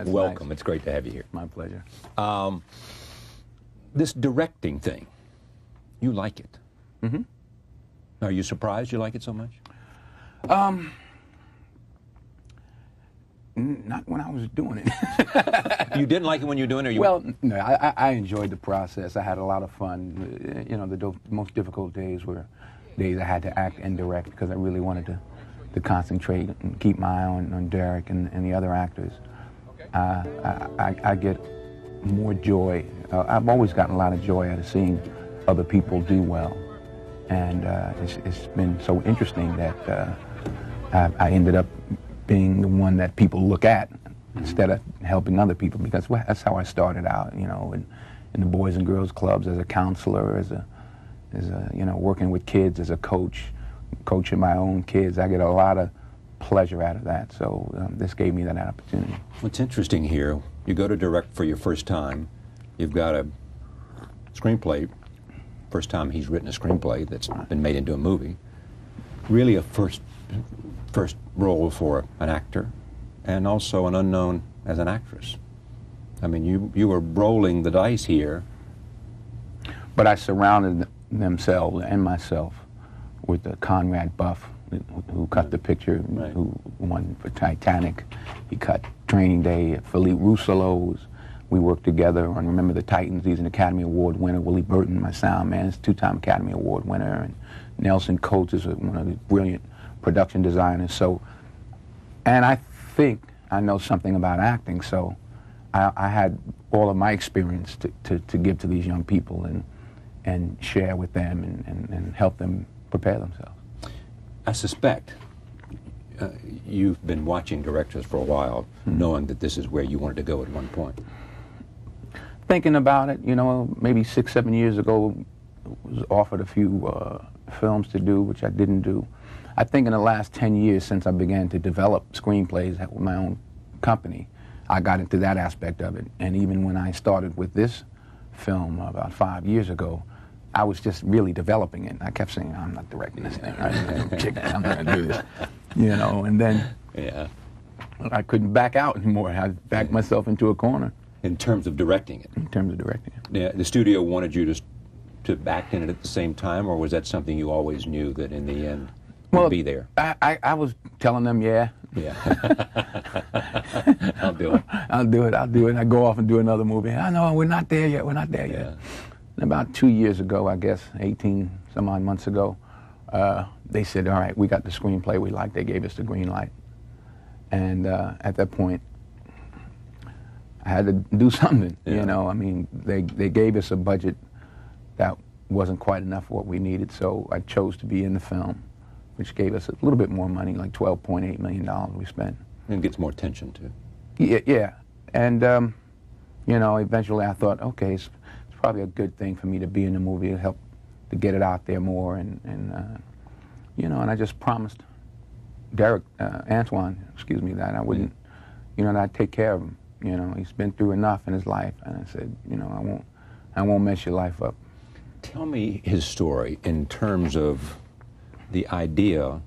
Welcome. Nice. It's great to have you here. My pleasure. This directing thing, you like it. Mm-hmm. Are you surprised you like it so much? Not when I was doing it. You didn't like it when you were doing it? Or you... Well, no, I enjoyed the process. I had a lot of fun. You know, the most difficult days were days I had to act and direct because I really wanted to concentrate and keep my eye on Derek and the other actors. I get more joy. I've always gotten a lot of joy out of seeing other people do well. And it's been so interesting that I ended up being the one that people look at instead of helping other people, because that's how I started out, you know, in the Boys and Girls Clubs as a counselor, as a you know, working with kids as a coach, coaching my own kids. I get a lot of pleasure out of that, so this gave me that opportunity. What's interesting here, you go to direct for your first time, you've got a screenplay, first time he's written a screenplay that's been made into a movie, really a first role for an actor, and also an unknown as an actress. I mean, you were rolling the dice here. But I surrounded themselves and myself with Conrad Buff, who cut the picture, right, who won for Titanic. He cut Training Day. Philippe Rousselot's. We worked together on Remember the Titans. He's an Academy Award winner. Willie Burton, my sound man, is a two-time Academy Award winner. And Nelson Coates is one of the brilliant production designers. So, and I think I know something about acting, so I had all of my experience to give to these young people and share with them and help them prepare themselves. I suspect you've been watching directors for a while, knowing that this is where you wanted to go at one point. Thinking about it, you know, maybe 6, 7 years ago, was offered a few films to do, which I didn't do. I think in the last 10 years since I began to develop screenplays with my own company, I got into that aspect of it. And even when I started with this film about 5 years ago, I was just really developing it. I kept saying, I'm not directing this thing. I'm not going to do this. You know, and then I couldn't back out anymore. I backed myself into a corner. In terms of directing it? In terms of directing it. Yeah, the studio wanted you to act in it at the same time, or was that something you always knew that in the end would be there? I was telling them, yeah. I'll do it. I'll do it. And I go off and do another movie. I know, we're not there yet. And about 2 years ago, I guess, 18 some odd months ago, they said, all right, we got the screenplay we like. They gave us the green light. And at that point, I had to do something, you know. I mean, they gave us a budget that wasn't quite enough for what we needed, so I chose to be in the film, which gave us a little bit more money, like $12.8 million we spent. And gets more attention, too. Yeah. And, you know, eventually I thought, okay, it's probably a good thing for me to be in the movie. It'll help to get it out there more. And you know, and I just promised Antoine, that I wouldn't, you know, that I'd take care of him. You know, he's been through enough in his life. And I said, you know, I won't mess your life up. Tell me his story in terms of the idea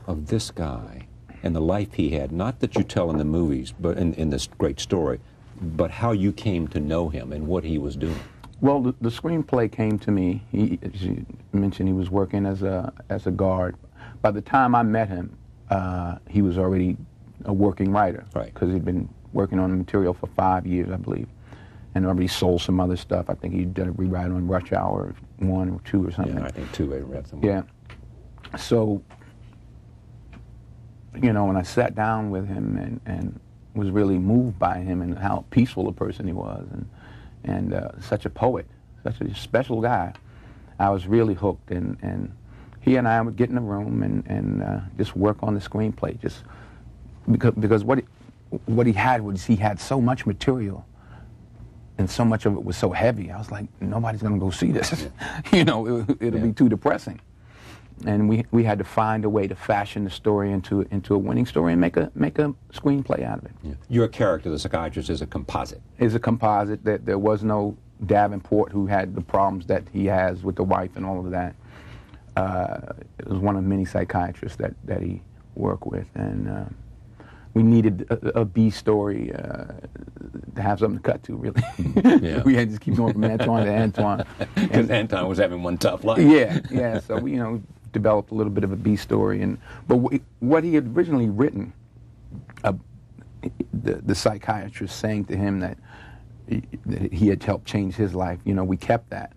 of this guy and the life he had, not that you tell in the movies, but in this great story, but how you came to know him and what he was doing. Well, the screenplay came to me. As you mentioned, he was working as a guard. By the time I met him, he was already a working writer, right? Because he'd been working on the material for 5 years, I believe, and already sold some other stuff. I think he did a rewrite on Rush Hour 1 or 2 or something. Yeah, I think 2 they read somewhere. Yeah. So, you know, when I sat down with him and was really moved by him and how peaceful a person he was, and such a poet, such a special guy, I was really hooked. And he and I would get in a room and just work on the screenplay, just because what he had was he had so much material, and so much of it was so heavy. I was like, nobody's gonna go see this. You know, it'll be too depressing. And we had to find a way to fashion the story into a winning story and make a screenplay out of it. Yeah. Your character, the psychiatrist, is a composite. Is a composite. That there was no Davenport who had the problems that he has with the wife and all of that. It was one of many psychiatrists that he worked with, and we needed a B story to have something to cut to, really. Yeah. We had to just keep going from Antoine to Antoine. Because Anton was having one tough life. Yeah. So we, developed a little bit of a B story, but what he had originally written, the psychiatrist saying to him that he had helped change his life. We kept that.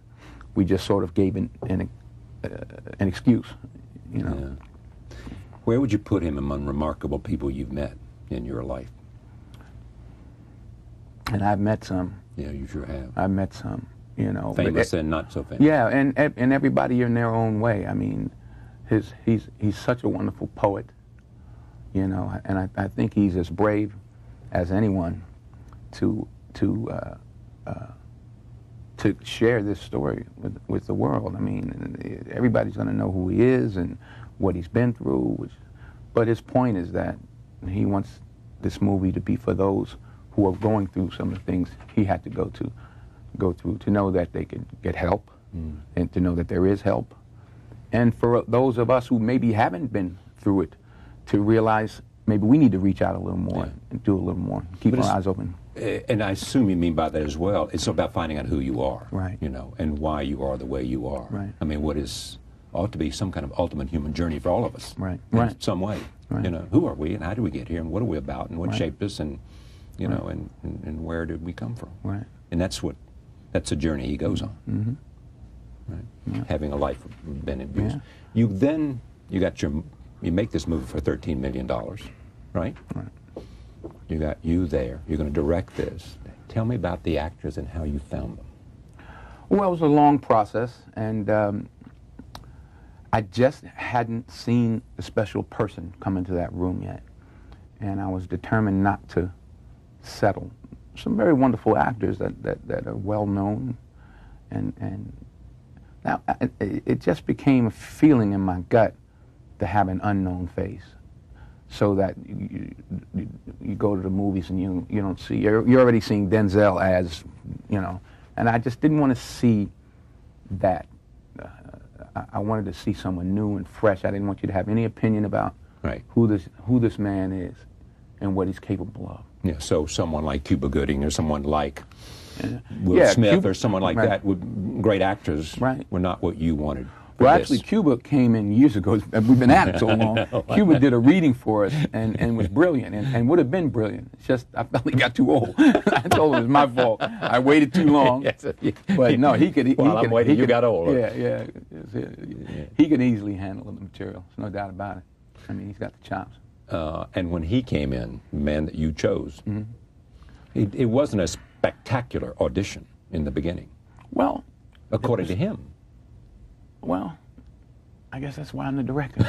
We just sort of gave an excuse. Yeah. Where would you put him among remarkable people you've met in your life? And I've met some. Yeah, you sure have. I've met some. Famous and not so famous. Yeah, and everybody in their own way. I mean, he's such a wonderful poet. And I think he's as brave as anyone to share this story with the world. I mean, everybody's going to know who he is and what he's been through. But his point is that he wants this movie to be for those who are going through some of the things he had to go through, to know that they can get help, and to know that there is help. And for those of us who maybe haven't been through it, to realize maybe we need to reach out a little more and do a little more, keep our eyes open. And I assume you mean by that as well, it's about finding out who you are, right? And why you are the way you are. Right. I mean, ought to be some kind of ultimate human journey for all of us, right? In some way. Right. Who are we, and how did we get here, and what are we about, and what right. shaped us, and and where did we come from? Right. And that's a journey he goes on. Mm-hmm. Right. Yeah. Having a life been abused. Yeah. You make this movie for $13 million, right? Right. You got you there. You're going to direct this. Tell me about the actors and how you found them. Well, it was a long process, and I just hadn't seen a special person come into that room yet, and I was determined not to settle. Some very wonderful actors that are well known, and now it just became a feeling in my gut to have an unknown face, so that you go to the movies and you don't see, you're already seeing Denzel as, and I just didn't want to see that. I wanted to see someone new and fresh. I didn't want you to have any opinion about who this man is and what he's capable of. Yeah, so someone like Cuba Gooding or someone like Will Smith or someone like that, great actors, were not what you wanted. Well, actually, Cuba came in years ago. We've been at it so long. Cuba did a reading for us and was brilliant and would have been brilliant. It's just I felt he got too old. I told him it was my fault. I waited too long. But no, he could. I'm waiting. You got old. Yeah. He could easily handle the material. There's no doubt about it. I mean, he's got the chops. And when he came in, the man that you chose, it wasn't a spectacular audition in the beginning. Well, according to him. Well, I guess that's why I'm the director.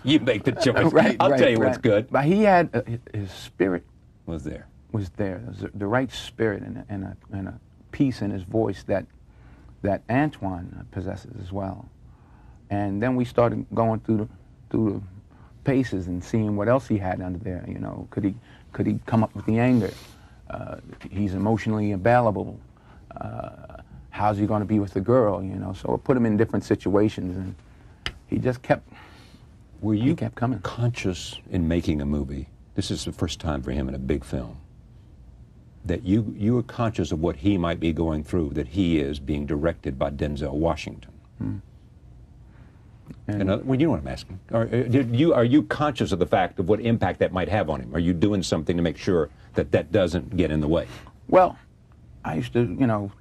You make the choice. I'll tell you what's good. But he had his spirit was there. There's the right spirit and a peace in his voice that Antoine possesses as well. And then we started going through the paces and seeing what else he had under there. Could he come up with the anger? He's emotionally available. How's he going to be with the girl? So I put him in different situations, and he just kept. He kept coming. Conscious in making a movie? This is the first time for him in a big film. That you were conscious of what he might be going through. That he is being directed by Denzel Washington. And well, you know what I'm asking. Are you conscious of the fact of what impact that might have on him? Are you doing something to make sure that doesn't get in the way? Well, I used to,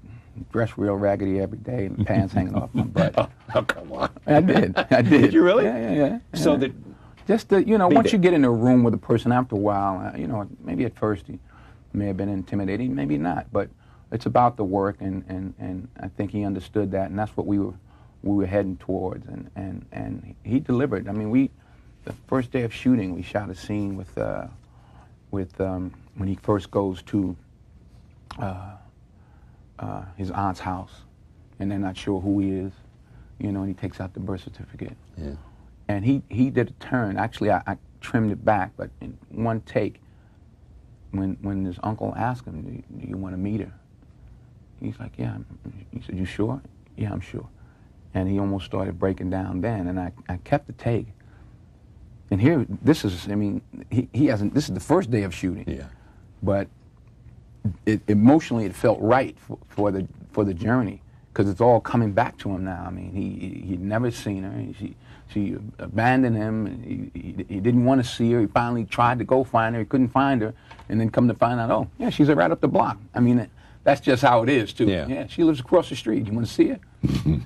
dress real raggedy every day and pants hanging off my butt. Oh, come on. I did. Did you really? Yeah. So that... Just to, once you get in a room with a person, after a while, maybe at first he may have been intimidating, maybe not, but it's about the work, and I think he understood that, and that's what we were heading towards, and he delivered. I mean, the first day of shooting, we shot a scene with when he first goes to his aunt's house, and they're not sure who he is, and he takes out the birth certificate. Yeah. And he did a turn. Actually, I trimmed it back, but in one take, when his uncle asked him, do you want to meet her? He's like, yeah. He said, you sure? Yeah, I'm sure. And he almost started breaking down then, and I kept the take. And here, this is, I mean, he hasn't, this is the first day of shooting. Yeah. But emotionally it felt right for the journey, because it's all coming back to him now. I mean, he'd never seen her. She abandoned him. And he didn't want to see her. He finally tried to go find her. He couldn't find her. And then come to find out, oh, yeah, she's right up the block. I mean, that's just how it is, too. Yeah. She lives across the street. You want to see her?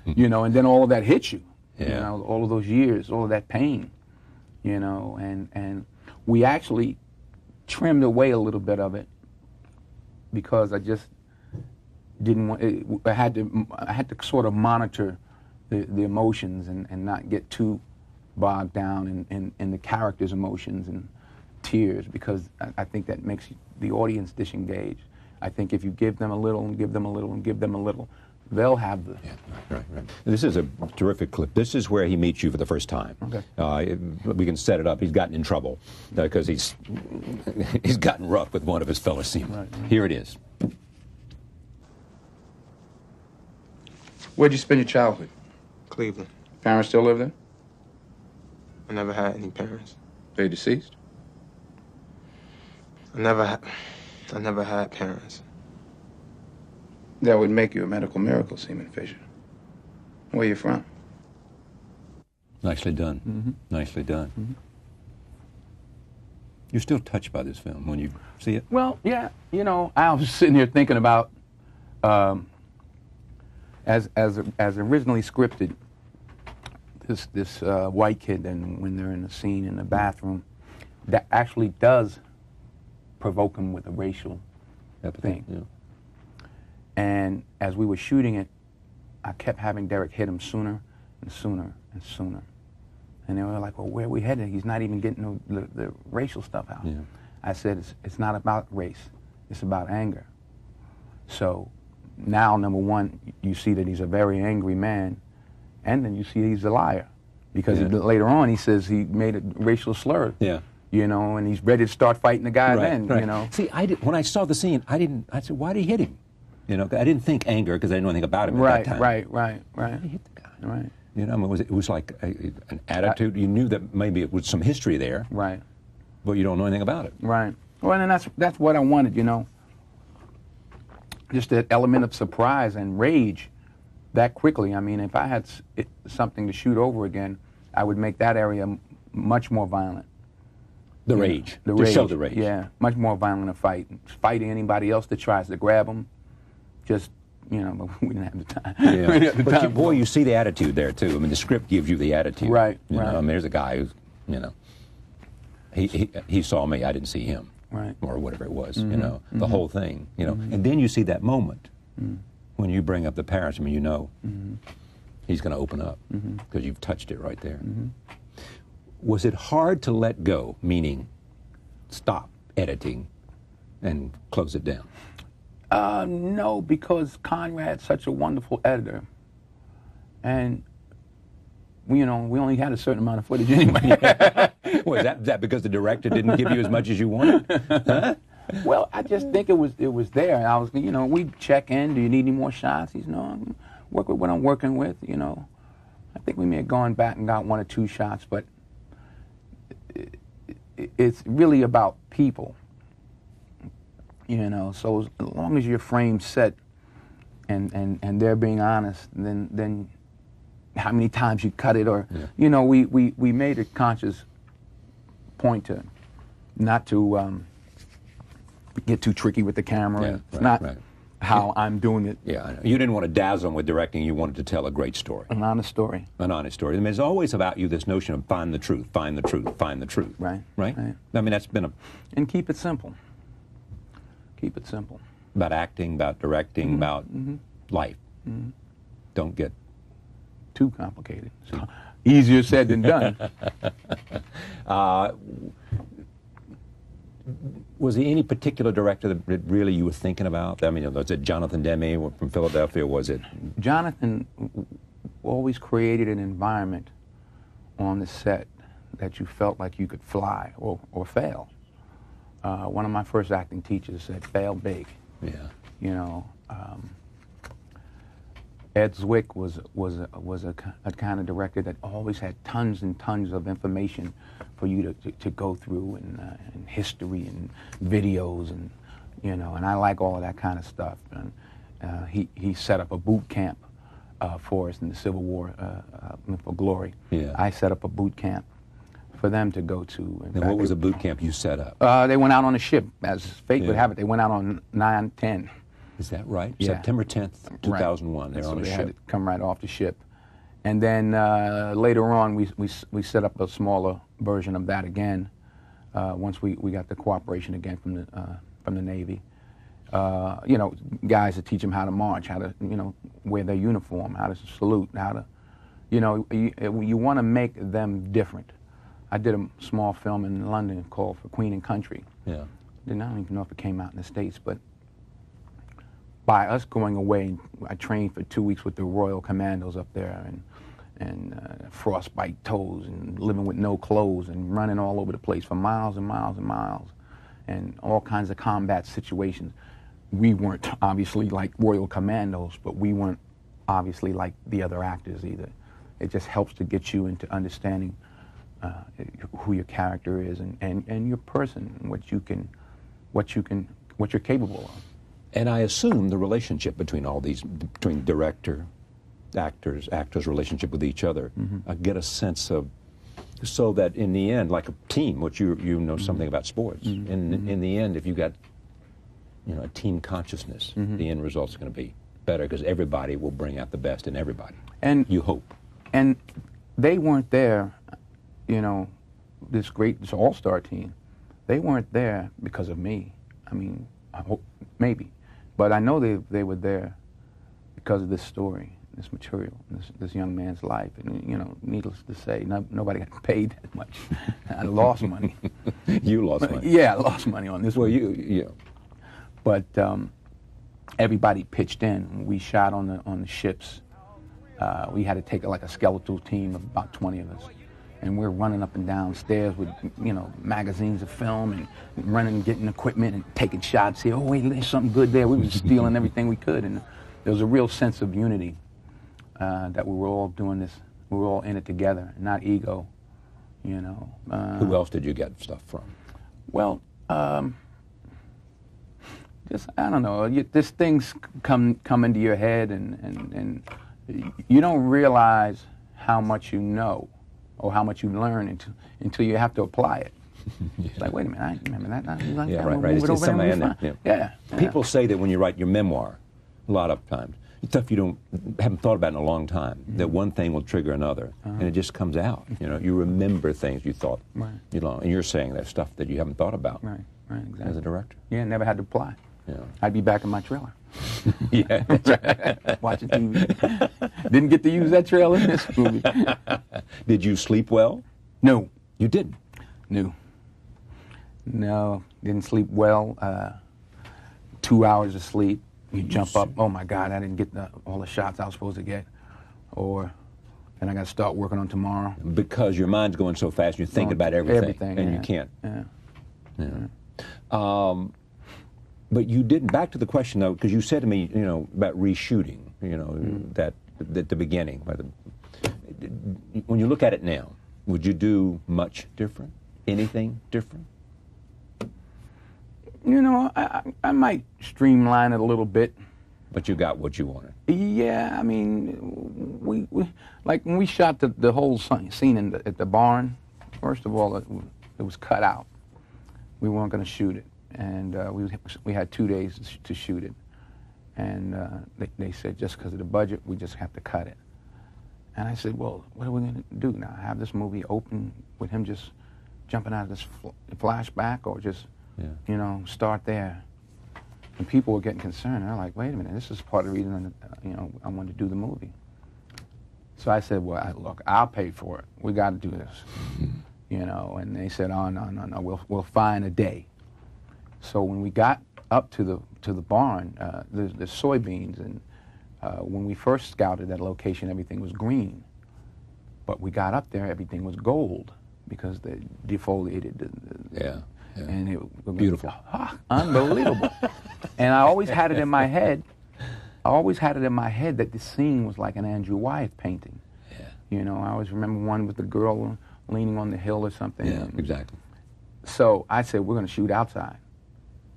You know, and then all of that hits you. Yeah. You know, all of those years, all of that pain. You know, and we actually trimmed away a little bit of it because I just didn't want. I had to sort of monitor the emotions and not get too bogged down in the characters' emotions and tears, because I think that makes the audience disengaged. I think if you give them a little and give them a little and give them a little, they'll have the... Yeah, right. This is a terrific clip. This is where he meets you for the first time. Okay. We can set it up. He's gotten in trouble because he's gotten rough with one of his fellow seamen. Right. Here it is. Where'd you spend your childhood? Cleveland. Parents still live there? I never had any parents. They deceased? I never had parents. That would make you a medical miracle, Seaman Fisher. Where you from? Nicely done. Mm-hmm. Nicely done. Mm-hmm. You're still touched by this film when you see it? Well, yeah. You know, I was sitting here thinking about, as originally scripted, this white kid, and when they're in a scene in the bathroom, that actually does provoke him with a racial thing. Yeah. And as we were shooting it, I kept having Derek hit him sooner and sooner and sooner. And they were like, well, where are we headed? He's not even getting the racial stuff out. Yeah. I said, it's not about race. It's about anger. So now, number one, you see that he's a very angry man, and then you see he's a liar. Because later on, he says he made a racial slur. Yeah. You know, and he's ready to start fighting the guy Right, then, right. you know. See, when I saw the scene, I said, why did he hit him? You know, I didn't think anger because I didn't know anything about him at that time. Right. Why did he hit the guy? Right. You know, I mean, it was like an attitude. You knew that maybe it was some history there, Right. but you don't know anything about it. Right. Well, and that's what I wanted, you know. Just that element of surprise and rage that quickly. I mean, if I had something to shoot over again, I would make that area much more violent. The rage. The to rage. show the rage. Yeah, much more violent a fight. Fighting anybody else that tries to grab him, just, you know, but we didn't have the time. Yeah. We didn't have the But time. boy, you see the attitude there too. I mean, the script gives you the attitude. Right, You know, right. I mean, there's a guy who's, you know, he saw me, I didn't see him. Right. Or whatever it was, you know, the whole thing, you know. And then you see that moment when you bring up the parents. I mean, you know, he's going to open up because you've touched it right there. Was it hard to let go, meaning stop editing and close it down? No, because Conrad's such a wonderful editor, and you know, we only had a certain amount of footage anyway. Was that because the director didn't give you as much as you wanted? Huh? Well, I just think it was there. I was, you know, we check in. Do you need any more shots? He's, no, work with what I'm working with. You know, I think we may have gone back and got 1 or 2 shots, but it's really about people. You know, so as long as your frame's set and they're being honest, then how many times you cut it, or you know, we made a conscious point to not to get too tricky with the camera. Yeah, It's not right. how I'm doing it. Yeah, I know. You didn't want to dazzle them with directing. You wanted to tell a great story. An honest story. An honest story. I mean, it's always about you, this notion of find the truth, find the truth, find the truth. Right. Right? Right. I mean, that's been And keep it simple. Keep it simple. about acting, about directing, about life. Don't get... Too complicated. So, easier said than done. Was there any particular director that really you were thinking about? I mean, was it Jonathan Demme from Philadelphia? Was it... Jonathan always created an environment on the set that you felt like you could fly or fail. One of my first acting teachers said, fail big. Yeah. You know, Ed Zwick was a kind of director that always had tons and tons of information for you to go through, and history and videos, and and I like all of that kind of stuff. And he set up a boot camp for us in the Civil War for Glory. Yeah. I set up a boot camp for them to go to. And what was a boot camp you set up? They went out on a ship, as fate would have it. They went out on 9/10. Is that right? Yeah. September 10th, 2001. They're on a they ship. had to come right off the ship. And then later on, we set up a smaller version of that again. Once we got the cooperation again from the Navy. Guys to teach them how to march, how to wear their uniform, how to salute, how to, you want to make them different. I did a small film in London called For Queen and Country. Yeah. Then I don't even know if it came out in the States, but by us going away, I trained for 2 weeks with the Royal Commandos up there, and frostbite toes, and living with no clothes, and running all over the place for miles and miles and miles, and all kinds of combat situations. We weren't obviously like Royal Commandos, but we weren't obviously like the other actors either. It just helps to get you into understanding who your character is, and your person, and what you're capable of. And I assume the relationship between all these, between director, actors' relationship with each other, I get a sense of, so that in the end, like a team, which you know something about sports, in the end, if you got a team consciousness, the end result's going to be better because everybody will bring out the best in everybody. And you hope. And they weren't there, this all-star team. They weren't there because of me. I mean, I hope, maybe. But I know they were there because of this story, this material, this young man's life. And, needless to say, nobody got paid that much. I lost money. You lost money? Yeah, I lost money on this one. Yeah. But everybody pitched in. We shot on the ships. We had to take like a skeletal team of about 20 of us. And we're running up and down stairs with, magazines of film, and running and getting equipment and taking shots here. Oh, wait, there's something good there. We were stealing everything we could. And there was a real sense of unity that we were all doing this. We were all in it together, not ego, Who else did you get stuff from? Well, just, I don't know, these things come into your head, and you don't realize how much you know or how much you learn until you have to apply it. It's like, wait a minute, I remember that. Yeah, right. It's something in there. Yeah. People say that when you write your memoir, a lot of times, stuff you haven't thought about in a long time, that one thing will trigger another, and it just comes out. You remember things you thought, and you're saying that stuff that you haven't thought about. Right, exactly. As a director. Yeah, never had to apply. Yeah. I'd be back in my trailer. Yeah, that's right. Watching TV. Didn't get to use that trailer in this movie. Did you sleep well? No. You didn't? No, didn't sleep well. 2 hours of sleep. You jump up, oh my God, I didn't get all the shots I was supposed to get. And I got to start working on tomorrow. Because your mind's going so fast, you're thinking about everything and you can't. Yeah. But you didn't, back to the question though, because you said to me, about reshooting, that at the beginning. When you look at it now, would you do much different? Anything different? I might streamline it a little bit. But you got what you wanted? Yeah, I mean, we like when we shot the whole scene at the barn, first of all, it was cut out. We weren't going to shoot it. And we had 2 days to shoot it. And they said, just because of the budget, we just have to cut it. And I said, well, what are we going to do now? Have this movie open with him just jumping out of this flashback, or just, start there? And people were getting concerned. They're like, wait a minute, this is part of the reason, I wanted to do the movie. So I said, well, look, I'll pay for it. We got to do this. And they said, oh, no, we'll find a day. So when we got up to the barn, there's soybeans, and when we first scouted that location, everything was green. But we got up there, everything was gold, because they defoliated. And it was beautiful. Unbelievable. And I always had it in my head, always had it in my head that the scene was like an Andrew Wyeth painting. Yeah. You know, I always remember one with the girl leaning on the hill or something. Yeah, exactly. So I said, we're going to shoot outside.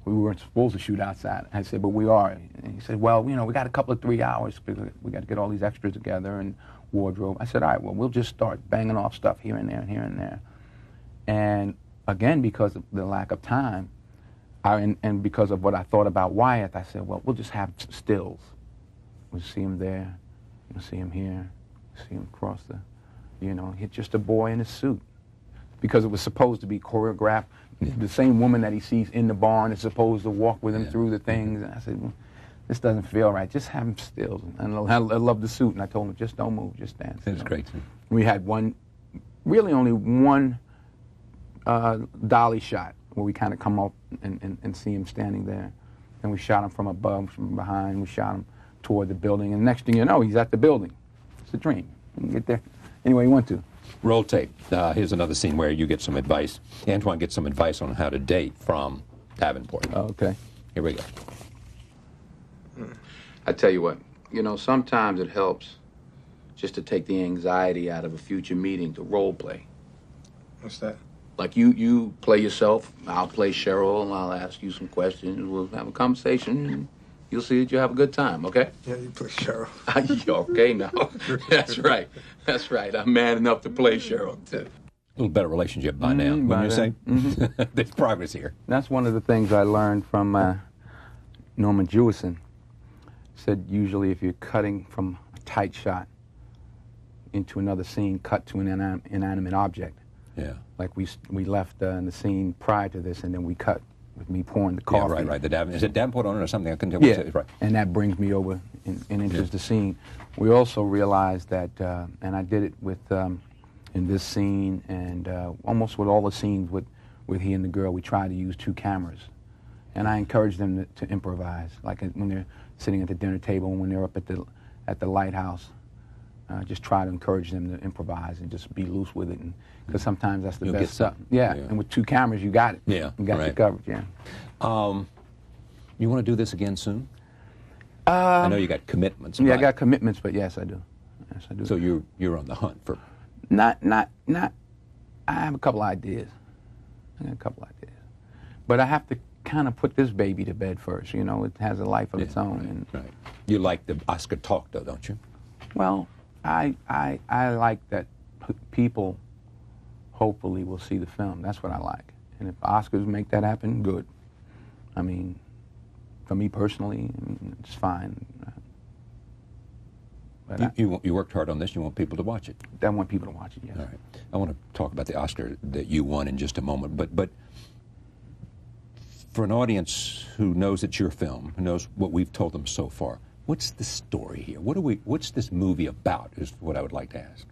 We weren't supposed to shoot outside. I said, but we are. And he said, well, you know, we got a couple of 3 hours because we got to get all these extras together and wardrobe. I said, all right, well, we'll just start banging off stuff here and there and here and there. And again, because of the lack of time, and because of what I thought about Wyeth, I said, well, we'll just have stills. We'll see him there, we'll see him here, see him across the, you know, he's just a boy in a suit. Because it was supposed to be choreographed. The same woman that he sees in the barn is supposed to walk with him through the things. And I said, well, this doesn't feel right. Just have him still. And I love the suit. And I told him, just don't move, just stand still. That's great. We had really only one dolly shot where we kind of come up and see him standing there. And we shot him from above, from behind. We shot him toward the building. And next thing you know, he's at the building. It's a dream. You can get there any way you want to. Roll tape. Here's another scene where you get some advice. Antoine gets some advice on how to date from Davenport. Oh, okay. Here we go. I tell you what, you know, sometimes it helps just to take the anxiety out of a future meeting to role play. What's that? Like you play yourself, I'll play Cheryl, and I'll ask you some questions. We'll have a conversation, and you'll see that you'll have a good time, okay? Yeah, you play Cheryl. Okay now. That's right. That's right. I'm man enough to play Cheryl, too. A little better relationship by now, wouldn't you say? There's progress here. That's one of the things I learned from Norman Jewison. Said usually if you're cutting from a tight shot into another scene, cut to an inanimate object. Yeah. Like we left in the scene prior to this, and then we cut with me pouring the coffee. Yeah, right. Is it Davenport on it or something? I couldn't tell. Yeah, right. And that brings me over and enters the scene. We also realized that, and I did it with in this scene and almost with all the scenes with he and the girl, we tried to use 2 cameras. And I encouraged them to improvise, like when they're sitting at the dinner table and when they're up at the lighthouse. Just try to encourage them to improvise and just be loose with it, because sometimes that's the You'll best stuff. Yeah, and with 2 cameras, you got it. Yeah, you got right. it covered. Yeah. You want to do this again soon? I know you got commitments. Yeah, I got commitments, but yes, I do. Yes, I do. So you're on the hunt for. Not. I have a couple ideas. But I have to kind of put this baby to bed first. You know, it has a life of its own. Right. You like the Oscar talk, though, don't you? Well, I like that people hopefully will see the film. That's what I like. And if Oscars make that happen, good. I mean, for me personally, it's fine. But You worked hard on this. You want people to watch it. I want people to watch it, yes. All right. I want to talk about the Oscar that you won in just a moment. But for an audience who knows it's your film, who knows what we've told them so far, what's the story here? What's this movie about is what I would like to ask.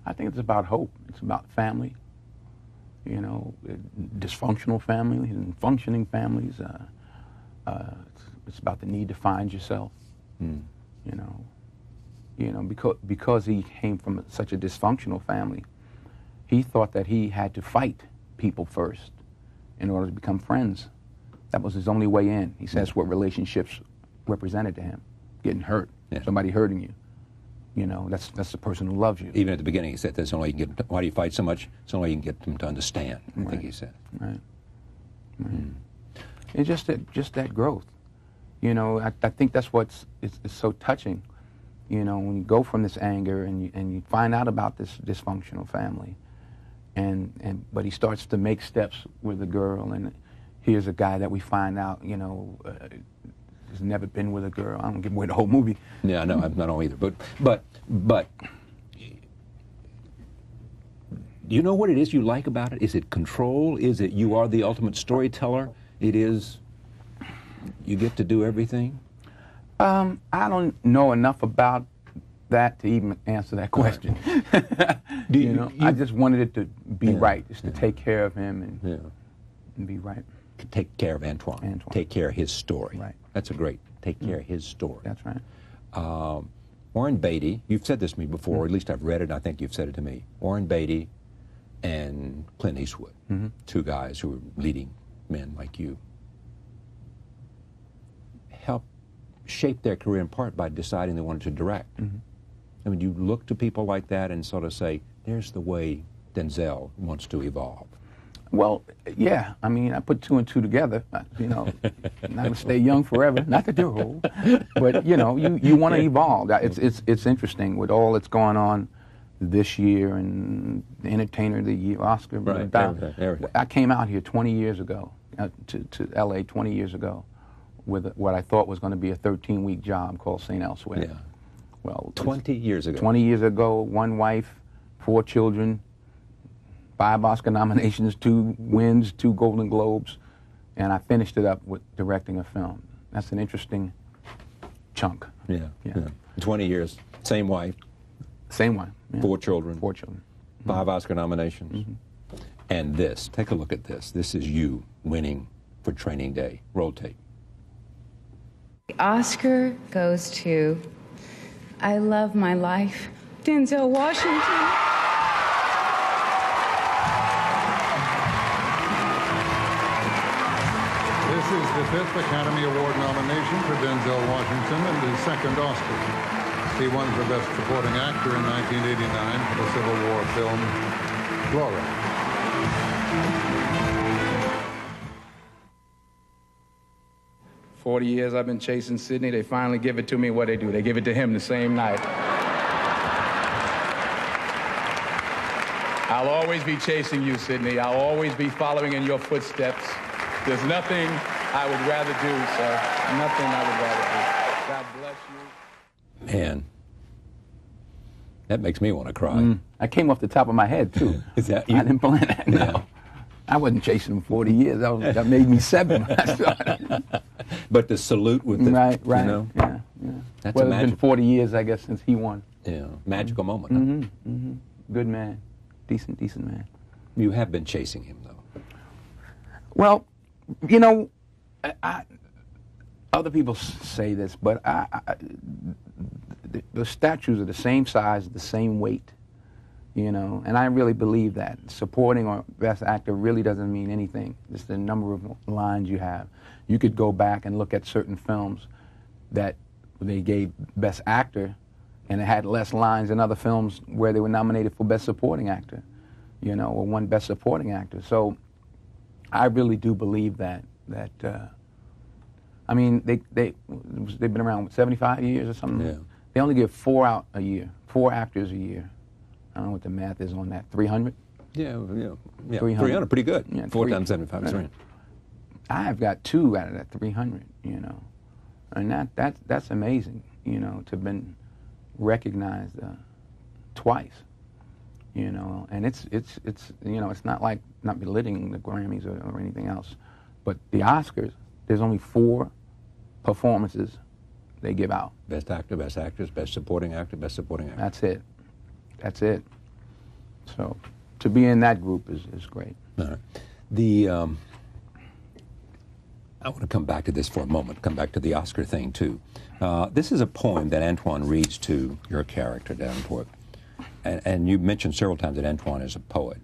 I think it's about hope. It's about family, you know, dysfunctional families and functioning families. It's about the need to find yourself, you know, because he came from such a dysfunctional family, he thought that he had to fight people first in order to become friends. That was his only way in. He says what relationships represented to him, getting hurt, somebody hurting you. You know, that's the person who loves you. Even at the beginning, he said, "That's the only way you can get. Why do you fight so much? It's the only way you can get them to understand." I think he said. Right. It's just that growth. You know, I think that's what's it's so touching. You know, when you go from this anger and you find out about this dysfunctional family, but he starts to make steps with a girl, and here's a guy that we find out, you know, has never been with a girl. I don't give away the whole movie. Yeah, no, I don't either. But you know what it is you like about it? Is it control? Is it you are the ultimate storyteller? It is you get to do everything? I don't know enough about that to even answer that question. You know, I just wanted it to be right, just to take care of him and be right. To take care of Antoine. Take care of his story. Right. That's a great, take care of his story. That's right. Warren Beatty, you've said this to me before, or at least I've read it, and I think you've said it to me. Warren Beatty and Clint Eastwood, 2 guys who are leading men like you. Help shaped their career in part by deciding they wanted to direct. Mm-hmm. I mean, you look to people like that and sort of say, there's the way Denzel wants to evolve. Well, yeah. I mean, I put two and two together. You know, I'm not gonna stay young forever. Not that they're old, but you know, you want to evolve. It's interesting with all that's going on this year and the Entertainer of the Year, Oscar. Right. Everything. I came out here 20 years ago to L.A. 20 years ago with what I thought was going to be a 13-week job called St. Elsewhere. Yeah. Well, 20 years ago. 20 years ago, 1 wife, 4 children, 5 Oscar nominations, 2 wins, 2 Golden Globes, and I finished it up with directing a film. That's an interesting chunk. Yeah. 20 years, same wife. Same one. Yeah. 4 children. 4 children. 5 Oscar nominations. Mm-hmm. And this, take a look at this. This is you winning for Training Day. Roll tape. The Oscar goes to I Love My Life, Denzel Washington. This is the 5th Academy Award nomination for Denzel Washington and his 2nd Oscar. He won for Best Supporting Actor in 1989 for the Civil War film Glory. "40 years I've been chasing Sidney. They finally give it to me. What they do? They give it to him the same night. I'll always be chasing you, Sidney. I'll always be following in your footsteps. There's nothing I would rather do, sir. Nothing I would rather do. God bless you." Man, that makes me want to cry. I came off the top of my head, too. Is that you? I didn't plan that, no. Yeah. I wasn't chasing him 40 years. That made me 7 when I started. But the salute with the, Right, you know, yeah. that's Well, a it's been magic, 40 years, I guess, since he won. magical moment. Huh? Good man. Decent man. You have been chasing him, though. Well, you know, other people say this, but the statues are the same size, the same weight, you know, and I really believe that. Supporting or Best Actor really doesn't mean anything. It's the number of lines you have. You could go back and look at certain films that they gave Best Actor, and it had less lines than other films where they were nominated for Best Supporting Actor, you know, or won Best Supporting Actor. So I really do believe that I mean, they've been around 75 years or something. Yeah. They only give 4 out a year, 4 actors a year. I don't know what the math is on that. 300. Yeah. 300. 300, pretty good. Yeah, 4 300. times 75 is 300. I've got 2 out of that 300. You know, and that's amazing. You know, to have been recognized twice. You know, and it's you know, it's not like not belittling the Grammys or anything else, but the Oscars, there's only 4 performances they give out. Best Actor, Best Actress, Best Supporting Actor, Best Supporting Actor. That's it. So to be in that group is great. All right. I want to come back to this for a moment, come back to the Oscar thing, too. This is a poem that Antoine reads to your character, Davenport. And you mentioned several times that Antoine is a poet.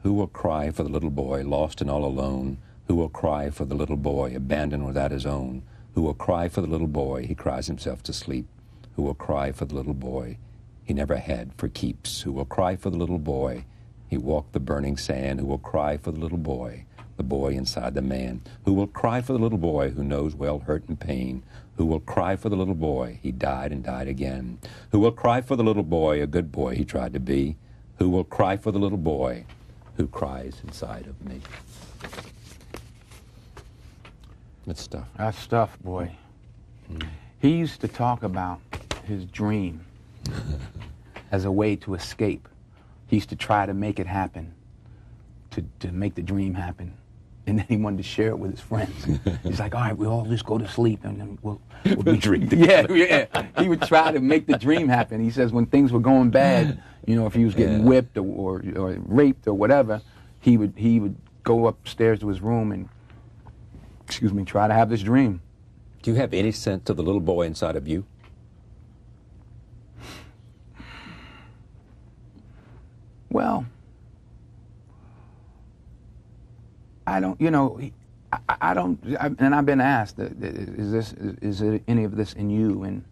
Who will cry for the little boy, lost and all alone? Who will cry for the little boy, abandoned without his own? Who will cry for the little boy, he cries himself to sleep? Who will cry for the little boy he never had for keeps? Who will cry for the little boy, he walked the burning sand? Who will cry for the little boy inside the man? Who will cry for the little boy who knows well hurt and pain? Who will cry for the little boy, he died and died again? Who will cry for the little boy, a good boy he tried to be? Who will cry for the little boy who cries inside of me? That's tough. That's tough, boy. He used to talk about his dream as a way to escape. He used to try to make it happen, to make the dream happen. And then he wanted to share it with his friends. He's like, all right, we'll all just go to sleep and then we'll dream together. Yeah. He would try to make the dream happen. He says when things were going bad, you know, if he was getting whipped or raped or whatever, he would go upstairs to his room and, try to have this dream. Do you have any sense of the little boy inside of you? Well, I don't, you know, I don't, and I've been asked, is it any of this in you?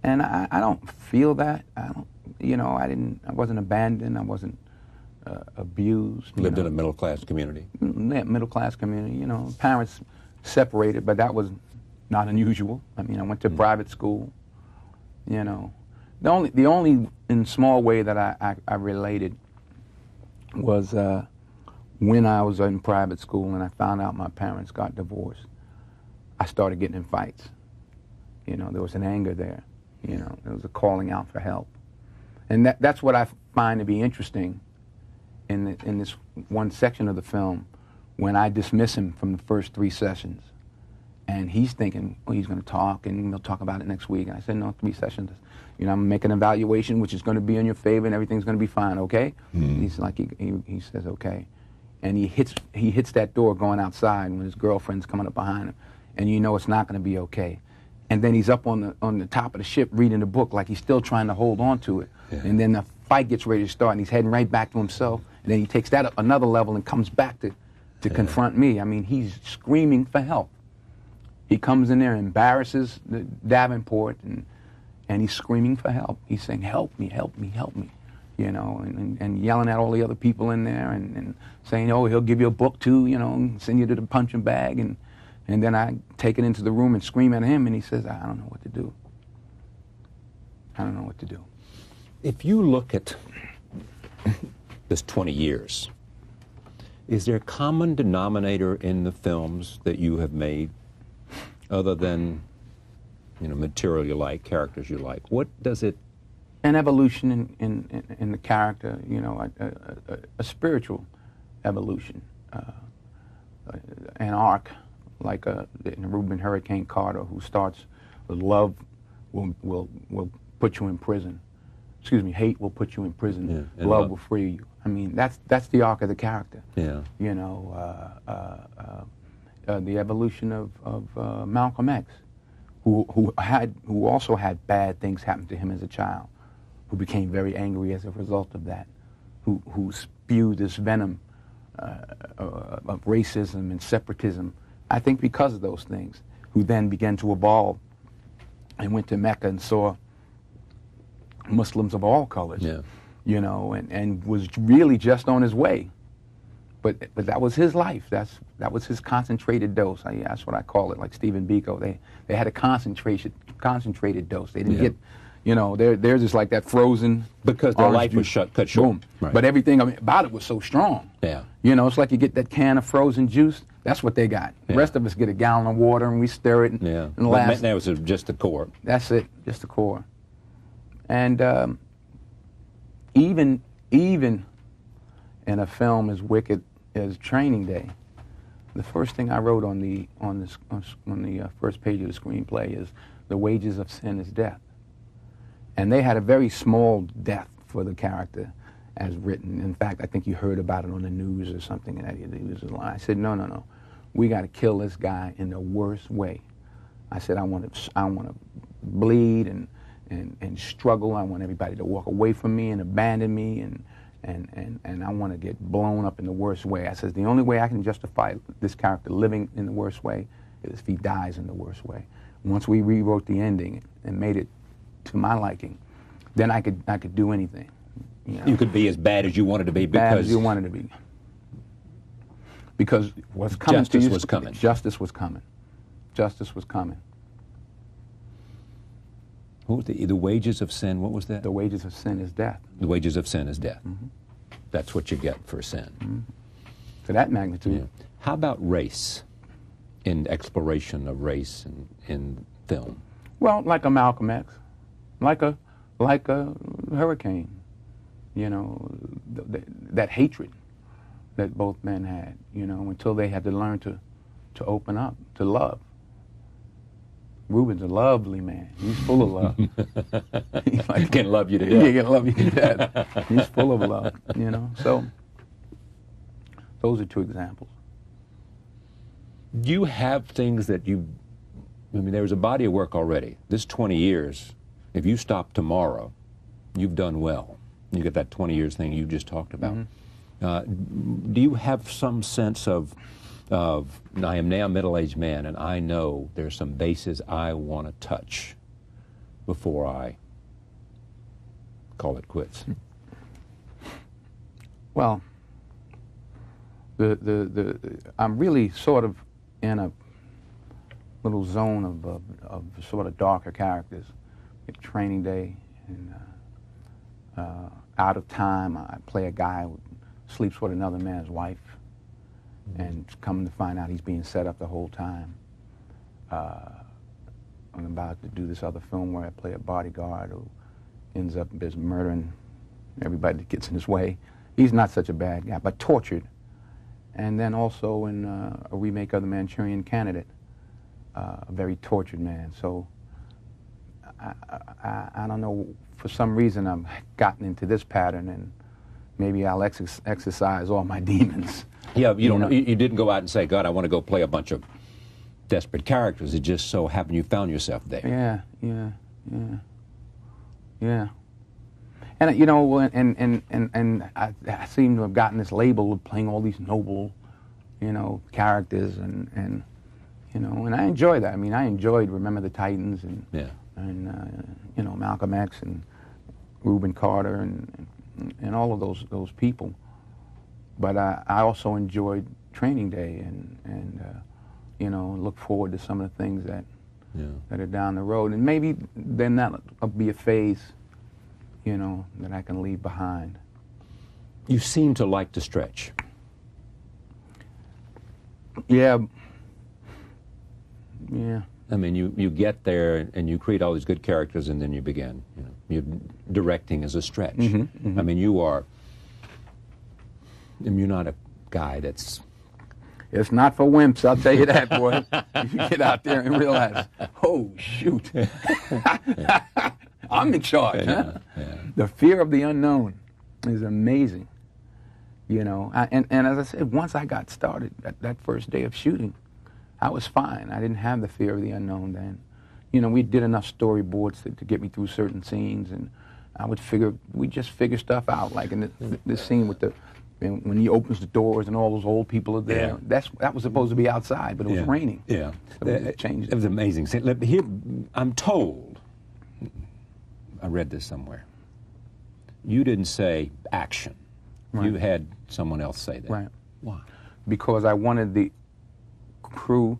And I don't feel that. I don't, you know, I wasn't abandoned. I wasn't abused. Lived in a middle-class community. Middle-class community, you know. Parents separated, but that was not unusual. I mean, I went to private school, you know. The only in small way that I related was when I was in private school and I found out my parents got divorced. I started getting in fights. You know, there was an anger there. You know, there was a calling out for help. And that's what I find to be interesting in this one section of the film, when I dismiss him from the first 3 sessions. And he's thinking, oh, he's going to talk, and we'll talk about it next week. And I said, no, 3 sessions. You know, I'm going to make an evaluation, which is going to be in your favor, and everything's going to be fine, okay? He's like, he says, okay. And he hits that door going outside when his girlfriend's coming up behind him. And you know it's not going to be okay. And then he's up on the top of the ship reading the book like he's still trying to hold on to it. Yeah. And then the fight gets ready to start, and he's heading right back to himself. And then he takes that up another level and comes back to confront me. I mean, he's screaming for help. He comes in there and embarrasses the Davenport, and he's screaming for help. He's saying, help me, help me, help me. You know, and yelling at all the other people in there and saying, oh, he'll give you a book too, you know, and send you to the punching bag. And then I take it into the room and scream at him, and he says, I don't know what to do. I don't know what to do. If you look at this 20 years, is there a common denominator in the films that you have made other than, you know, material you like, characters you like? What does it... An evolution in the character, you know, a spiritual evolution, an arc, like in Reuben Hurricane Carter, who starts with love will put you in prison. Excuse me, hate will put you in prison. Yeah, love will free you. I mean, that's the arc of the character. Yeah. You know, the evolution of Malcolm X, who also had bad things happen to him as a child, who became very angry as a result of that, who spewed this venom of racism and separatism, I think because of those things, who then began to evolve and went to Mecca and saw Muslims of all colors, you know, and was really just on his way. But that was his life. That was his concentrated dose. That's what I call it, like Stephen Biko. They had a concentrated dose. They didn't get, you know, theirs is like that frozen. Because their life was cut short. Boom. Right. But everything about it was so strong. Yeah. You know, it's like you get that can of frozen juice. That's what they got. Yeah. The rest of us get a gallon of water and we stir it. And but that was just the core. That's it, just the core. And even in a film as wicked as Training Day, the first thing I wrote on the first page of the screenplay is the wages of sin is death. And they had a very small death for the character as written. In fact, I think you heard about it on the news or something. And I said, no, we got to kill this guy in the worst way. I said, I want to bleed and struggle. I want everybody to walk away from me and abandon me, and I want to get blown up in the worst way. I said, the only way I can justify this character living in the worst way is if he dies in the worst way. Once we rewrote the ending and made it to my liking, then I could do anything. You know? You could be as bad as you wanted to be because... Bad as you wanted to be. Because what's coming Justice was coming. Justice was coming. Justice was coming. What was the wages of sin? What was that? The wages of sin is death. The wages of sin is death. Mm-hmm. That's what you get for sin. Mm-hmm. To that magnitude. Yeah. How about race in exploration of race in film? Well, like a Malcolm X, like a Hurricane. You know, that hatred that both men had. You know, until they had to learn to open up to love. Reuben's a lovely man. He's full of love. He's like, he can love you to death. He can love you to death. He's full of love, you know. So, those are 2 examples. Do you have things that I mean, there's a body of work already. This 20 years, if you stop tomorrow, you've done well. You get that 20 years thing you just talked about. Mm-hmm. Do you have some sense of of, I am now a middle-aged man, and I know there's some bases I want to touch before I call it quits? Well, I'm really sort of in a little zone of sort of darker characters. Like Training Day and Out of Time. I play a guy who sleeps with another man's wife, and coming to find out he's being set up the whole time. I'm about to do this other film where I play a bodyguard who ends up just murdering everybody that gets in his way. He's not such a bad guy, but tortured. And then also in a remake of The Manchurian Candidate, a very tortured man. So I don't know, for some reason I've gotten into this pattern, and maybe I'll exercise all my demons. Yeah, you didn't go out and say, God, I want to go play a bunch of desperate characters. It just so happened you found yourself there. Yeah. And you know, and I seem to have gotten this label of playing all these noble, characters, and I enjoy that. I mean, I enjoyed Remember the Titans and Malcolm X and Reuben Carter and all of those people. But I also enjoyed Training Day and look forward to some of the things that are down the road, and maybe then that'll be a phase, that I can leave behind. You seem to like to stretch. Yeah. I mean, you get there and you create all these good characters, and then you begin. You're directing as a stretch. I mean, you're not a guy that's. It's not for wimps, I'll tell you that, boy. You get out there and realize, oh, shoot. I'm in charge, huh? Yeah. The fear of the unknown is amazing. And as I said, once I got started, that first day of shooting, I was fine. I didn't have the fear of the unknown then. We did enough storyboards to get me through certain scenes, and we'd just figure stuff out, like in this scene with when he opens the doors and all those old people are there. Yeah. That was supposed to be outside, but it was raining. Yeah. So it changed. It was amazing. Here, I'm told, I read this somewhere, you didn't say action. Right. You had someone else say that. Right. Why? Because I wanted the crew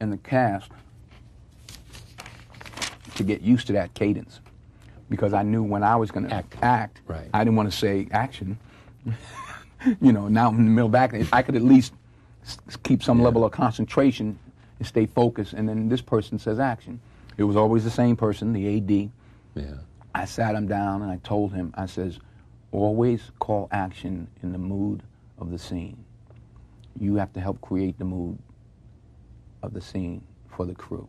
and the cast to get used to that cadence. Because I knew when I was going to act, right. I didn't want to say action. Now I'm in the middle back. I could at least keep some level of concentration and stay focused, and then this person says action. It was always the same person, the AD. Yeah. I sat him down and I told him, I says, always call action in the mood of the scene. You have to help create the mood of the scene for the crew.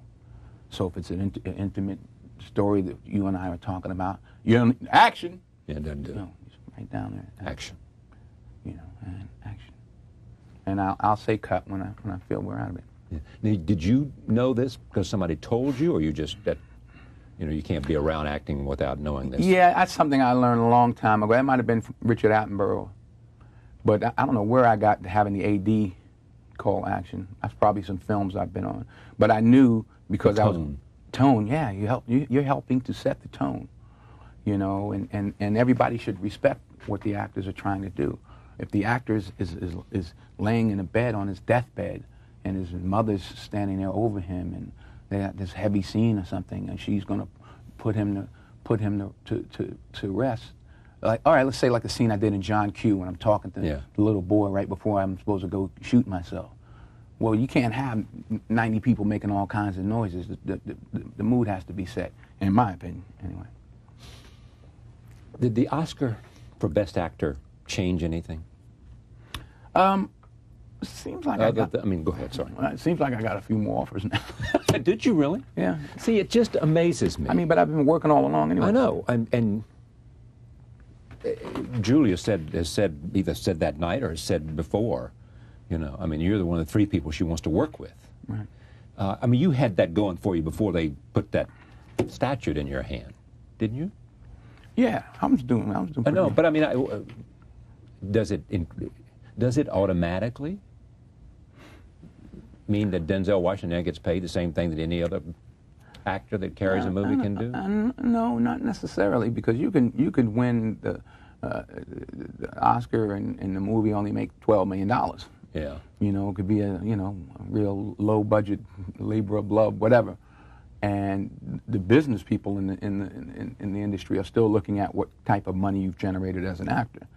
So if it's an intimate story that you and I are talking about, action. Yeah, doesn't do it. Just right down there. Action. And action. And I'll say cut when I feel we're out of it. Yeah. Now, did you know this because somebody told you, or you just you can't be around acting without knowing this? Yeah, that's something I learned a long time ago. That might have been from Richard Attenborough, but I don't know where I got to having the AD call action. That's probably some films I've been on, but I knew because I was. Tone, yeah, you're helping to set the tone, and everybody should respect what the actors are trying to do. If the actor is laying in a bed on his deathbed, and his mother's standing there over him, and they got this heavy scene or something, and she's going to put him to rest. Like, all right, let's say like the scene I did in John Q when I'm talking to the little boy right before I'm supposed to go shoot myself. Well, you can't have 90 people making all kinds of noises. The mood has to be set, in my opinion, anyway. Did the Oscar for Best Actor change anything? Seems like go ahead, sorry. It seems like I got a few more offers now. Did you really? Yeah. See, it just amazes me. I mean, but I've been working all along anyway. I know, and Julia either said that night or said before, I mean, you're one of the 3 people she wants to work with. Right. I mean, you had that going for you before they put that statute in your hand, didn't you? Yeah, I was doing I know, but I mean, does Does it automatically mean that Denzel Washington gets paid the same thing that any other actor that carries a movie can do? No, not necessarily, because you can win the Oscar and the movie only make $12 million. Yeah. You know, it could be a real low budget labor of love, whatever. And the business people in the industry are still looking at what type of money you've generated as an actor.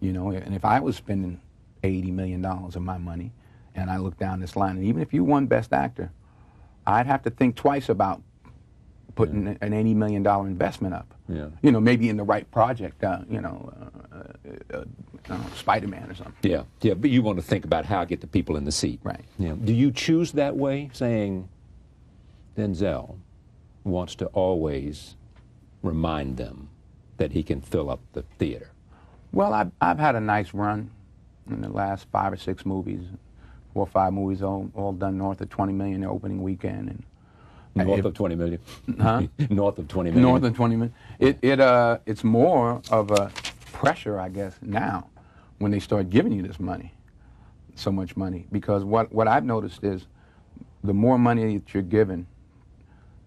You know, and if I was spending $80 million of my money, and I look down this line, and even if you won Best Actor, I'd have to think twice about putting an $80 million investment up. Yeah. You know, maybe in the right project, Spider-Man or something. Yeah, yeah, but you want to think about how to get the people in the seat. Right. Yeah. Do you choose that way, saying Denzel wants to always remind them that he can fill up the theater? Well, I've had a nice run in the last 5 or 6 movies, 4 or 5 movies, all done north of 20 million the opening weekend. And north of 20 million? Huh? North of 20 million? North of 20 million. It's more of a pressure, I guess, now when they start giving you this money, so much money. Because what I've noticed is the more money that you're given,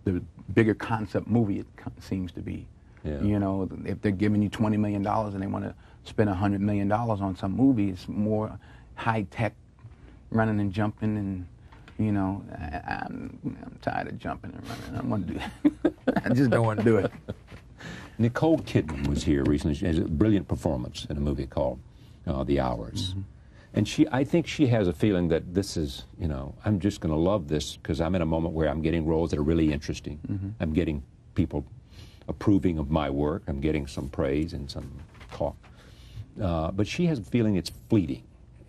the bigger concept movie it seems to be. Yeah. You know, if they're giving you $20 million and they want to spend $100 million on some movie, it's more high-tech, running and jumping, and, you know, I'm tired of jumping and running. I don't want to do it. I just don't want to do it. Nicole Kidman was here recently. She has a brilliant performance in a movie called The Hours. Mm-hmm. And I think she has a feeling that this is, you know, I'm just going to love this because I'm in a moment where I'm getting roles that are really interesting. Mm-hmm. I'm getting people approving of my work. I'm getting some praise and some talk. But she has a feeling it's fleeting.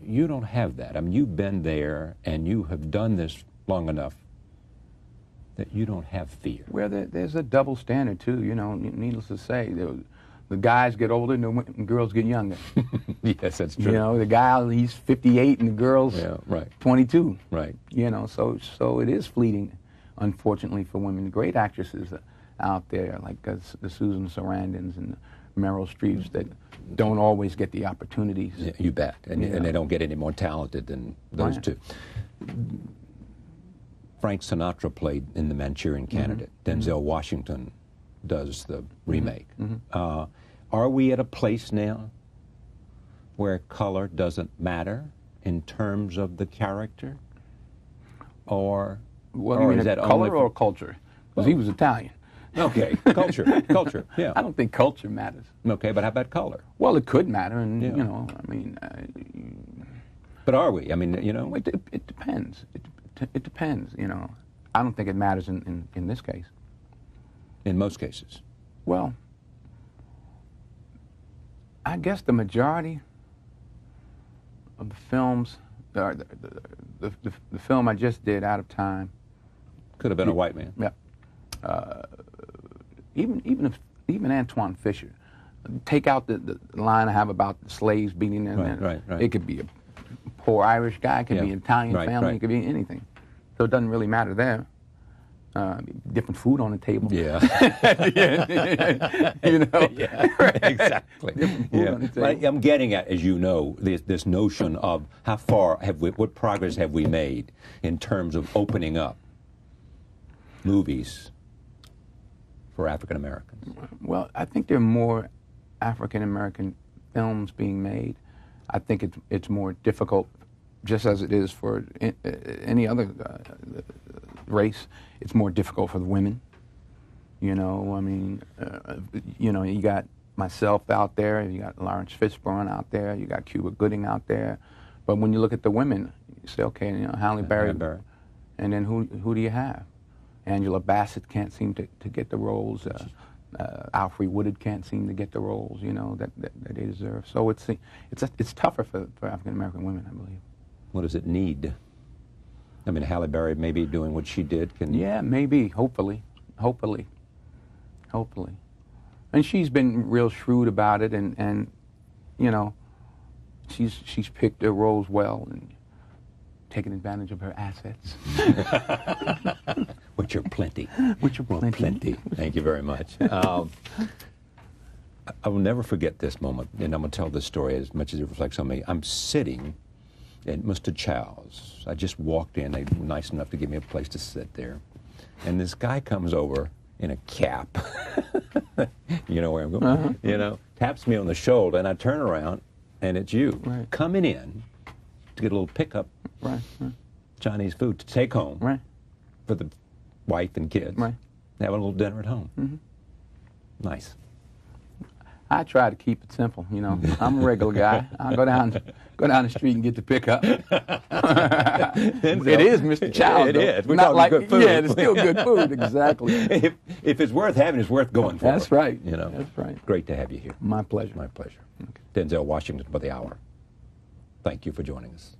You don't have that. I mean, you've been there and you have done this long enough that you don't have fear. Well, there's a double standard, too, you know, needless to say. The guys get older and the girls get younger. Yes, that's true. You know, the guy, he's 58 and the girl's 22. Right. You know, so it is fleeting, unfortunately, for women. Great actresses out there, like the Susan Sarandons and Meryl Streeps, that don't always get the opportunities. Yeah, you bet. And they don't get any more talented than those two. Frank Sinatra played in The Manchurian Candidate. Mm-hmm. Denzel Washington does the remake. Mm-hmm. Are we at a place now where color doesn't matter in terms of the character? Or, well, or you mean is that color or culture? Because he was Italian. Okay, culture, yeah. I don't think culture matters. Okay, but how about color? Well, it could matter, and, you know, I mean... but are we? I mean, you know... It depends. It depends, you know. I don't think it matters in this case. In most cases? Well, I guess the majority of the films, the film I just did, Out of Time... Could have been a white man. Yeah. Even Antoine Fisher, take out the line I have about the slaves beating them. Right. It could be a poor Irish guy, it could be an Italian family, it could be anything. So it doesn't really matter there. Different food on the table. Yeah. You know? Yeah, exactly. Different food on the table. I'm getting at, as you know, this notion of how far what progress have we made in terms of opening up movies for African Americans? Well, I think there are more African American films being made. I think it's more difficult, just as it is for any other race. It's more difficult for the women. You know, I mean, you know, you got myself out there, you got Lawrence Fishburne out there, you got Cuba Gooding out there. But when you look at the women, you say, okay, you know, Halle Berry, and then who do you have? Angela Bassett can't seem to get the roles. Alfre Woodard can't seem to get the roles, you know, that they deserve. So it's tougher for African American women, I believe. What does it need? I mean, Halle Berry maybe doing what she did can. Yeah, maybe. Hopefully. And she's been real shrewd about it, and you know, she's picked her roles well and taking advantage of her assets. Which are plenty. Which are plenty. Thank you very much. I will never forget this moment, and I'm going to tell this story as much as it reflects on me. I'm sitting at Mr. Chow's. I just walked in. They were nice enough to give me a place to sit there. And this guy comes over in a cap. You know where I'm going? You know, taps me on the shoulder, and I turn around, and it's you coming in to get a little pickup Chinese food to take home for the wife and kids. Have a little dinner at home. Nice. I try to keep it simple, you know. I'm a regular guy. I'll go down the street and get the pickup. It is Mr. Chow's. It is. We're not talking like good food. Yeah, it's still good food. Exactly. If it's worth having, it's worth going for. That's right. You know. That's right. Great to have you here. My pleasure. My pleasure. Okay. Denzel Washington by the hour. Thank you for joining us.